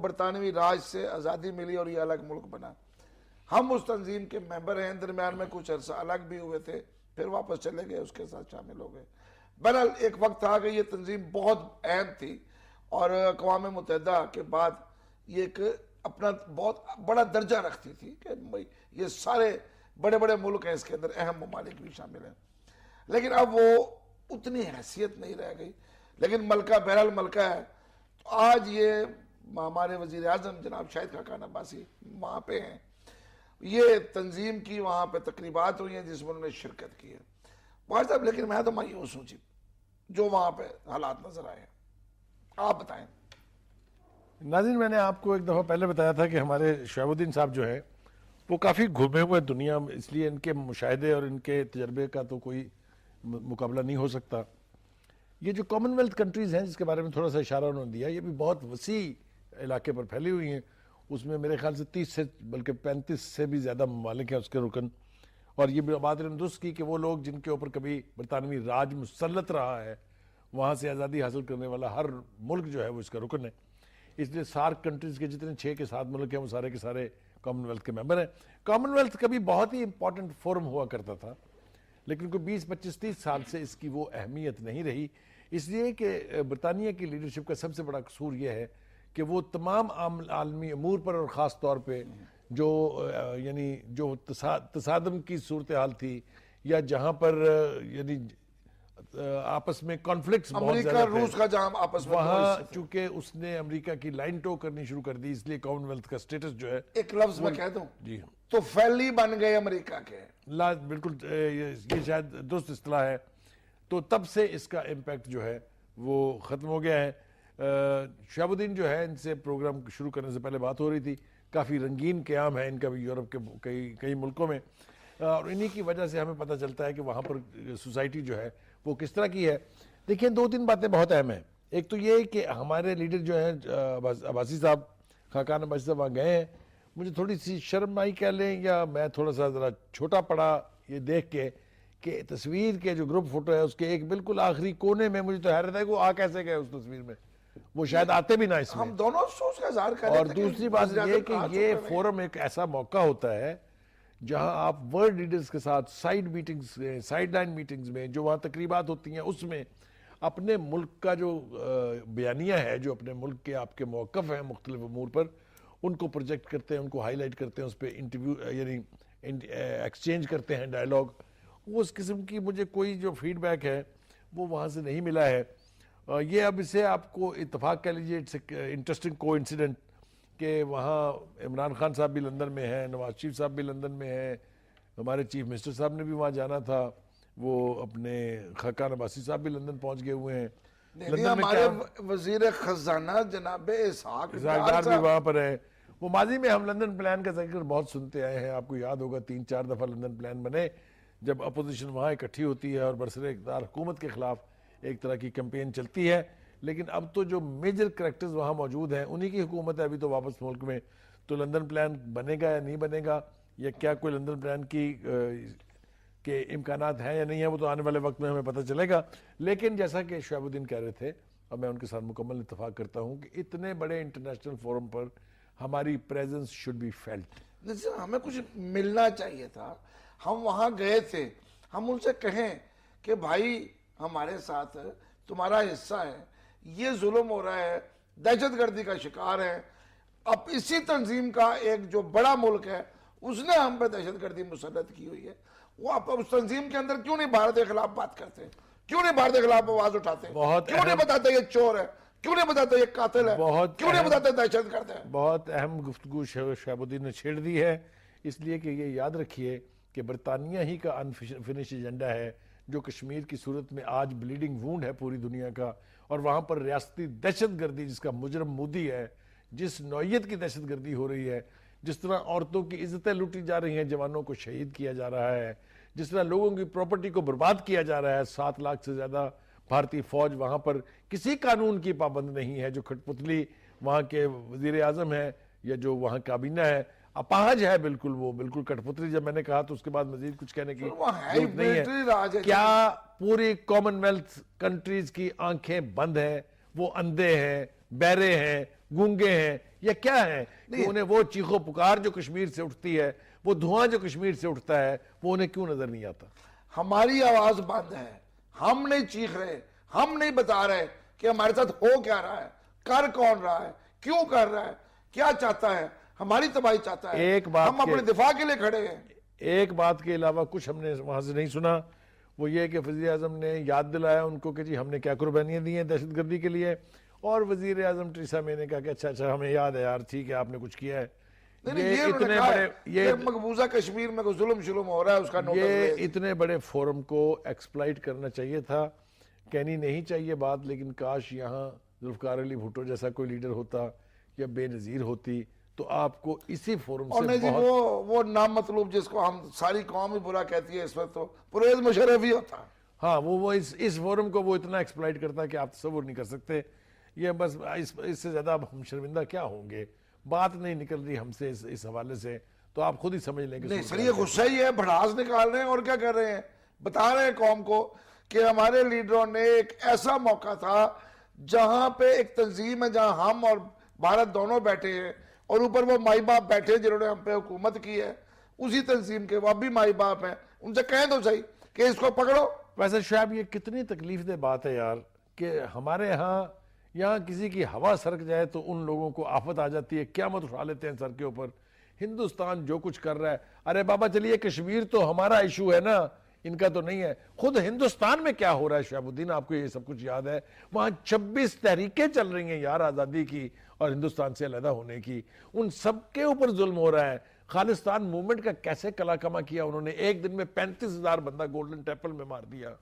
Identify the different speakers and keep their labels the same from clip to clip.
Speaker 1: برطانوی راج سے آزادی ملی اور یہ الگ ملک بنا. ہم اس تنظیم کے ممبر ہیں, درمیان میں کچھ عرصہ الگ بھی ہوئے تھے, پھر واپس چلے گئے, اس کے ساتھ شامل ہو گئے. بہرحال ایک وقت تھا کہ یہ تنظیم بہت اہم تھی اور اقوام متحدہ کے بعد یہ ایک اپنا بہت بڑا درجہ رکھتی تھی کہ یہ سارے بڑے بڑے ملک ہیں, اس کے اندر اہم ممالک بھی شامل ہیں. لیکن اب وہ اتنی حیثیت نہیں رہ گئی. لیکن ملکہ بہرحال ملکہ ہے. تو آج یہ ہمارے وزیر اعظم جناب شاہد خاقان عباسی وہاں پہ ہیں, یہ تنظیم کی وہاں پہ تقریبات ہوئی ہیں جس میں انہوں نے شرکت کی ہے. بھائی صاحب لیکن میں تو مایوس ہوں جی جو وہاں پہ حالات نظر آئے ہیں, آپ بتائیں.
Speaker 2: ناظرین, میں نے آپ کو ایک دفعہ پہلے بتایا تھا کہ ہمارے شہاب الدین صاحب جو ہیں وہ کافی گھومے ہوئے دنیا میں, اس لیے ان کے مشاہدے اور ان کے تجربے کا تو کوئی مقابلہ نہیں ہو سکتا. یہ جو کامن ویلتھ کنٹریز ہیں جس کے بارے میں تھوڑا سا اشارہ انہوں نے دیا, یہ بھی بہت وسیع علاقے پر پھیلی ہوئی ہیں. اس میں میرے خیال سے 30 سے بلکہ 35 سے بھی زیادہ ممالک ہیں اس کے رکن. اور یہ بھی بات درست کی کہ وہ لوگ جن کے اوپر کبھی برطانوی راج مسلط رہا ہے, وہاں سے آزادی حاصل کرنے والا ہر ملک جو ہے وہ اس کا رکن ہے. اس لیے سارک کنٹریز کے جتنے 6 کے 7 ملک ہیں وہ سارے کے سارے کامن ویلتھ کے ممبر ہیں. کامن ویلتھ کبھی بہت ہی امپورٹنٹ فورم ہوا کرتا تھا, لیکن کوئی 20 25 30 سال سے اس کی وہ اہمیت نہیں رہی, اس لیے کہ برطانیہ کی لیڈرشپ کا سب سے بڑا قصور یہ ہے کہ وہ تمام عالمی امور پر اور خاص طور پہ جو یعنی جو تصادم کی صورتحال تھی یا جہاں پر یعنی آپس میں کانفلکٹس بہت زیادہ
Speaker 1: امریکہ روس کا جہاں آپس میں
Speaker 2: وہاں چونکہ اس نے امریکہ کی لائن ٹو کرنی شروع کر دی, اس لیے کامن ویلتھ کا سٹیٹس جو ہے
Speaker 1: ایک لفظ میں کہہ دوں
Speaker 2: جی
Speaker 1: تو فیلی بن گئے امریکہ کے.
Speaker 2: بالکل یہ شاید درست اصطلاح ہے. تو تب سے اس کا امپیکٹ جو ہے وہ ختم ہو گیا ہے. شہاب الدین جو ہے ان سے پروگرام شروع کرنے سے پہلے بات ہو رہی تھی, کافی رنگین قیام ہے ان کا بھی یورپ کے کئی ملکوں میں, اور انہی کی وجہ سے ہمیں پتہ چلتا ہے کہ وہاں پر سوسائٹی جو ہے وہ کس طرح کی ہے. دیکھیں 2-3 باتیں بہت اہم ہیں. ایک تو یہ کہ ہمارے لیڈر جو ہیں عباسی صاحب, خاقان عباسی صاحب وہاں گئے ہیں. مجھے تھوڑی سی شرم آئی کہہ لیں, یا میں تھوڑا سا ذرا چھوٹا پڑا یہ دیکھ کے کہ تصویر کے جو گروپ فوٹو ہے اس کے ایک بالکل آخری کونے میں مجھے تو حیرت ہے کہ وہ آ کیسے گئے اس تصویر میں, وہ شاید آتے بھی نہ اس میں.
Speaker 1: ہم دونوں افسوس کا اظہار کریں.
Speaker 2: اور دوسری بات یہ کہ یہ فورم ایک ایسا موقع ہوتا ہے جہاں آپ ورلڈ لیڈرز کے ساتھ side meetings, side line meetings میں جو وہاں تقریبات ہوتی ہیں اس میں اپنے ملک کا جو بیانیہ ہے, جو اپنے ملک کے آپ کے موقف ہیں مختلف امور پر, ان کو پروجیکٹ کرتے ہیں, ان کو ہائی لائٹ کرتے ہیں, اس پہ انٹرویو یعنی ایکسچینج کرتے ہیں, ڈائیلاگ. وہ اس قسم کی مجھے کوئی جو فیڈ بیک ہے وہ وہاں سے نہیں ملا ہے. یہ اب اسے آپ کو اتفاق کہہ لیجیے, اٹس انٹرسٹنگ کو انسیڈنٹ کہ وہاں عمران خان صاحب بھی لندن میں ہیں, نواز شریف صاحب بھی لندن میں ہیں, ہمارے چیف منسٹر صاحب نے بھی وہاں جانا تھا, وہ اپنے خاقان عباسی صاحب بھی لندن پہنچ گئے ہوئے ہیں.
Speaker 1: ہمارے وزیر خزانہ جناب اسحاق
Speaker 2: ڈار بھی وہاں پر ہے. وہ ماضی میں ہم لندن پلان کا ذکر بہت سنتے آئے ہیں, آپ کو یاد ہوگا 3-4 دفعہ لندن پلان بنے جب اپوزیشن وہاں اکٹھی ہوتی ہے اور برسر اقتدار حکومت کے خلاف ایک طرح کی کیمپین چلتی ہے. لیکن اب تو جو میجر کریکٹرز وہاں موجود ہیں انہی کی حکومت ہے ابھی تو واپس ملک میں. تو لندن پلان بنے گا یا نہیں بنے گا, یا کیا کوئی لندن پلان کی کے امکانات ہیں یا نہیں ہیں, وہ تو آنے والے وقت میں ہمیں پتہ چلے گا. لیکن جیسا کہ شہاب الدین کہہ رہے تھے اور میں ان کے ساتھ مکمل اتفاق کرتا ہوں کہ اتنے بڑے انٹرنیشنل فورم پر ہماری پریزنس شوڈ بی فیلٹ.
Speaker 1: ہمیں کچھ ملنا چاہیے تھا. ہم وہاں گئے تھے, ہم ان سے کہیں کہ بھائی ہمارے ساتھ تمہارا حصہ ہے, یہ ظلم ہو رہا ہے, دہشت گردی کا شکار ہے. اب اسی تنظیم کا ایک جو بڑا ملک ہے اس نے ہم پہ دہشت گردی مسلط کی ہوئی ہے, وہ آپ اس تنظیم کے اندر کیوں نہیں بھارت کے خلاف بات کرتے, کیوں نہیں بھارت کے خلاف آواز اٹھاتے, کیوں نہیں بتاتے یہ چور ہے, کیوں نہیں بتاتے یہ قاتل ہے, کیوں نہیں بتاتے دہشت گرد ہے.
Speaker 2: بہت اہم گفتگو شہاب الدین نے چھیڑ دی ہے, اس لیے کہ یہ یاد رکھیے کہ برطانیہ ہی کا انفنش ایجنڈا ہے جو کشمیر کی صورت میں آج بلیڈنگ وونڈ ہے پوری دنیا کا, اور وہاں پر ریاستی دہشت گردی جس کا مجرم مودی ہے, جس نوعیت کی دہشت گردی ہو رہی ہے, جس طرح عورتوں کی عزتیں لوٹی جا رہی ہیں, جوانوں کو شہید کیا جا رہا ہے, جس طرح لوگوں کی پراپرٹی کو برباد کیا جا رہا ہے. 7 لاکھ سے زیادہ بھارتی فوج وہاں پر کسی قانون کی پابند نہیں ہے. جو کھٹ پتلی وہاں کے وزیر اعظم ہے یا جو وہاں کابینہ ہے اپاہج ہے بالکل, وہ بالکل کٹھ پتلی. جب میں نے کہا تو اس کے بعد مزید کچھ کہنے کی ضرورت نہیں ہے. کیا پوری کامن ویلتھ کنٹریز کی آنکھیں بند ہیں, وہ اندھے ہیں, بہرے ہیں, گونگے ہیں یا کیا ہیں کہ انہیں وہ چیخو پکار جو کشمیر سے اٹھتی ہے، وہ دھواں جو کشمیر سے اٹھتا ہے، وہ انہیں کیوں نظر نہیں آتا؟
Speaker 1: ہماری آواز بند ہے، ہم نہیں چیخ رہے، ہم نہیں بتا رہے کہ ہمارے ساتھ ہو کیا رہا ہے، کر کون رہا ہے، کیوں کر رہا ہے، کیا چاہتا ہے، ہماری تباہی چاہتا ہے، ہم اپنے دفاع کے لیے کھڑے ہیں۔
Speaker 2: ایک بات کے علاوہ کچھ ہم نے وہاں سے نہیں سنا، وہ یہ کہ وزیر اعظم نے یاد دلایا ان کو کہ جی ہم نے کیا قربانیاں دی ہیں دہشت گردی کے لیے، اور وزیر اعظم ٹریسا مے نے کہا کہ اچھا ہمیں یاد ہے یار، ٹھیک ہے آپ نے کچھ کیا ہے۔
Speaker 1: یہ اتنے بڑے یہ مقبوضہ کشمیر میں کوئی ظلم شلم ہو رہا ہے اس کا نوٹس
Speaker 2: یہ اتنے بڑے فورم کو ایکسپلائٹ کرنا چاہیے تھا، کہنی نہیں چاہیے بات، لیکن کاش یہاں ذوالفقار علی بھٹو جیسا کوئی لیڈر ہوتا یا بے نظیر ہوتی تو آپ کو اسی فورم
Speaker 1: اور
Speaker 2: سے
Speaker 1: نہیں جی وہ نام مطلوب جس کو ہم ساری قوم ہی برا کہتی ہے اس وقت، تو پرویز مشرف ہی ہوتا۔
Speaker 2: ہاں وہ اس فورم کو وہ اتنا ایکسپلائٹ کرتا ہے کہ آپ تصور نہیں کر سکتے۔ یہ بس اس سے زیادہ ہم شرمندہ کیا ہوں گے، بات نہیں نکل رہی ہم سے اس حوالے سے، تو آپ خود ہی سمجھ لیں کہ
Speaker 1: نہیں سر یہ غصہ ہی ہے، بھڑاس نکال رہے ہیں اور کیا کر رہے ہیں، بتا رہے ہیں قوم کو کہ ہمارے لیڈروں نے ایک ایسا موقع تھا جہاں پہ ایک تنظیم ہے جہاں ہم اور بھارت دونوں بیٹھے ہیں، اور اوپر وہ مائی باپ بیٹھے جنہوں نے ہم پہ حکومت کی ہے، اسی تنظیم کے وہ اب بھی مائی باپ ہیں، ان سے کہیں تو صحیح کہ اس کو پکڑو۔
Speaker 2: ویسے شعیب یہ کتنی تکلیف دہ بات ہے یار کہ ہمارے یہاں کسی کی ہوا سرک جائے تو ان لوگوں کو آفت آ جاتی ہے، قیامت اٹھا لیتے ہیں سر کے اوپر۔ ہندوستان جو کچھ کر رہا ہے، ارے بابا چلیے کشمیر تو ہمارا ایشو ہے نا، ان کا تو نہیں ہے۔ خود ہندوستان میں کیا ہو رہا ہے شہاب الدین، آپ کو یہ سب کچھ یاد ہے؟ وہاں 26 تحریکیں چل رہی ہیں یار آزادی کی اور ہندوستان سے علیحدہ ہونے کی، ان سب کے اوپر ظلم ہو رہا ہے۔ خالصتان موومنٹ کا کیسے کلا کما کیا انہوں نے، ایک دن میں 35,000 بندہ گولڈن ٹیمپل میں مار دیا۔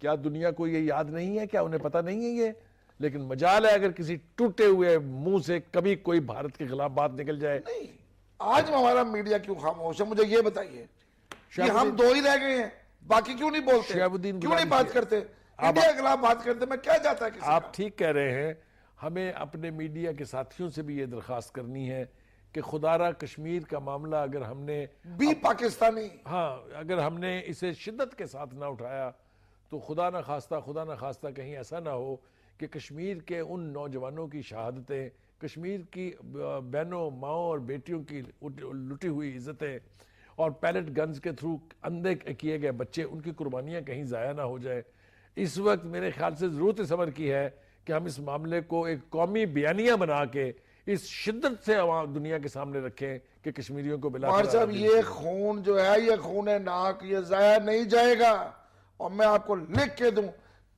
Speaker 2: کیا دنیا کو یہ یاد نہیں ہے؟ کیا انہیں پتہ نہیں ہے یہ؟ لیکن مجال ہے اگر کسی ٹوٹے ہوئے منہ سے کبھی کوئی بھارت کے خلاف بات نکل جائے۔
Speaker 1: نہیں آج ہمارا میڈیا کیوں خاموش ہے، مجھے یہ بتائیے کہ ہم دو ہی رہ گئے ہیں، باقی کیوں نہیں بولتے، کیوں نہیں بات کرتے، انڈیا کے خلاف بات کرتے، میں کیا جاتا ہے کسی کا؟
Speaker 2: آپ ٹھیک کہہ رہے ہیں، ہمیں اپنے میڈیا کے ساتھیوں سے بھی یہ درخواست کرنی ہے کہ خدارہ کشمیر کا معاملہ اگر ہم نے
Speaker 1: بھی پاکستانی
Speaker 2: اگر ہم نے اسے شدت کے ساتھ نہ اٹھایا تو خدا نہ خواستہ کہیں ایسا نہ ہو کہ کشمیر کے ان نوجوانوں کی شہادتیں، کشمیر کی بہنوں ماؤں اور بیٹیوں کی لٹی ہوئی عزتیں اور پیلٹ گنز کے تھرو اندھے کیے گئے بچے، ان کی قربانیاں کہیں ضائع نہ ہو جائے۔ اس وقت میرے خیال سے ضرورت اس امر کی ہے کہ ہم اس معاملے کو ایک قومی بیانیہ بنا کے اس شدت سے عوام دنیا کے سامنے رکھیں کہ کشمیریوں کو بلا
Speaker 1: مار صاحب یہ خون جو ہے یہ خون ناک یہ ضائع نہیں جائے گا، اور میں آپ کو لکھ کے دوں،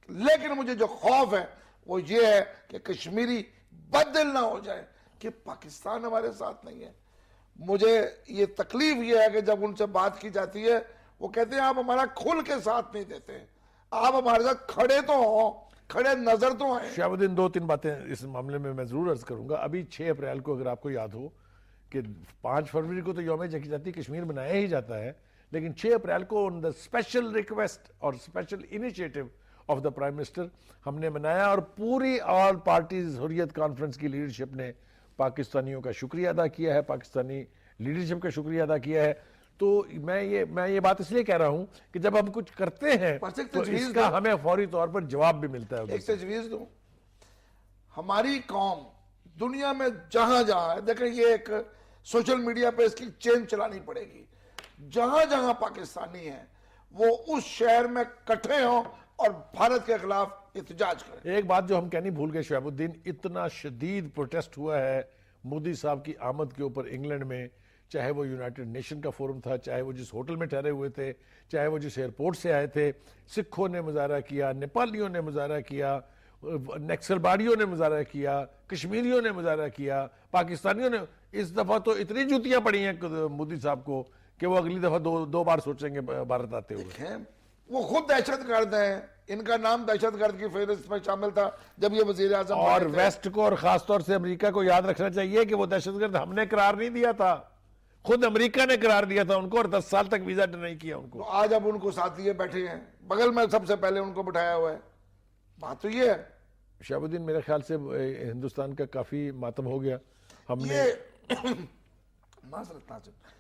Speaker 1: لیکن مجھے جو خوف ہے وہ یہ ہے کہ کشمیری بدل نہ ہو جائے کہ پاکستان ہمارے ساتھ نہیں ہے۔ مجھے یہ تکلیف یہ ہے کہ جب ان سے بات کی جاتی ہے وہ کہتے ہیں آپ ہمارا کھل کے ساتھ نہیں دیتے ہیں، آپ ہمارے ساتھ کھڑے تو ہوں، کھڑے نظر تو ہیں۔
Speaker 2: شہاب الدین 2-3 باتیں اس معاملے میں میں ضرور عرض کروں گا۔ ابھی 6 اپریل کو اگر آپ کو یاد ہو کہ 5 فروری کو تو یوم یکجہتی کشمیر منایا ہی جاتا ہے، لیکن 6 اپریل کو on the special request اور special initiative of the Prime Minister ہم نے منایا، اور پوری آل پارٹیز حریت کانفرنس کی لیڈرشپ نے پاکستانیوں کا شکریہ ادا کیا ہے، پاکستانی لیڈرشپ کا شکریہ ادا کیا ہے۔ تو میں یہ بات اس لیے کہہ رہا ہوں کہ جب ہم کچھ کرتے ہیں تو اس کا ہمیں فوری طور پر جواب بھی ملتا ہے۔
Speaker 1: ایک تجویز دوں، ہماری قوم دنیا میں جہاں جہاں ہے، دیکھیں یہ ایک سوشل میڈیا پہ اس کی چین چلانی پڑے گی، جہاں جہاں پاکستانی ہیں وہ اس شہر میں کٹھے ہوں اور بھارت کے خلاف احتجاج کریں۔
Speaker 2: ایک بات جو ہم کہنی بھول گئے شہاب الدین، اتنا شدید پروٹیسٹ ہوا ہے مودی صاحب کی آمد کے اوپر انگلینڈ میں، چاہے وہ یونائٹڈ نیشن کا فورم تھا، چاہے وہ جس ہوٹل میں ٹھہرے ہوئے تھے، چاہے وہ جس ایئرپورٹ سے آئے تھے، سکھوں نے مظاہرہ کیا، نیپالیوں نے مظاہرہ کیا، نکسل باڑیوں نے مظاہرہ کیا، کشمیریوں نے مظاہرہ کیا، پاکستانیوں نے۔ اس دفعہ تو اتنی جوتیاں پڑی ہیں مودی صاحب کو کہ وہ اگلی دفعہ دو بار سوچیں گے بھارت آتے ہوئے۔
Speaker 1: وہ خود دہشت گرد ہیں، ان کا نام دہشت گرد کی فہرست میں شامل تھا جب یہ وزیر اعظم
Speaker 2: اور ویسٹ کو اور خاص طور سے امریکہ کو یاد رکھنا چاہیے کہ وہ دہشت گرد ہم نے قرار نہیں دیا تھا، خود امریکہ نے قرار دیا تھا ان کو، اور 10 سال تک ویزا ڈینائی کیا ان کو۔
Speaker 1: آج اب ان کو ساتھ لیے بیٹھے ہیں، بغل میں سب سے پہلے ان کو بٹھایا ہوا ہے۔ بات تو یہ ہے
Speaker 2: شہاب الدین، میرے خیال سے ہندوستان کا کافی ماتم ہو گیا۔ ہم نے
Speaker 1: معذرت ناظرین،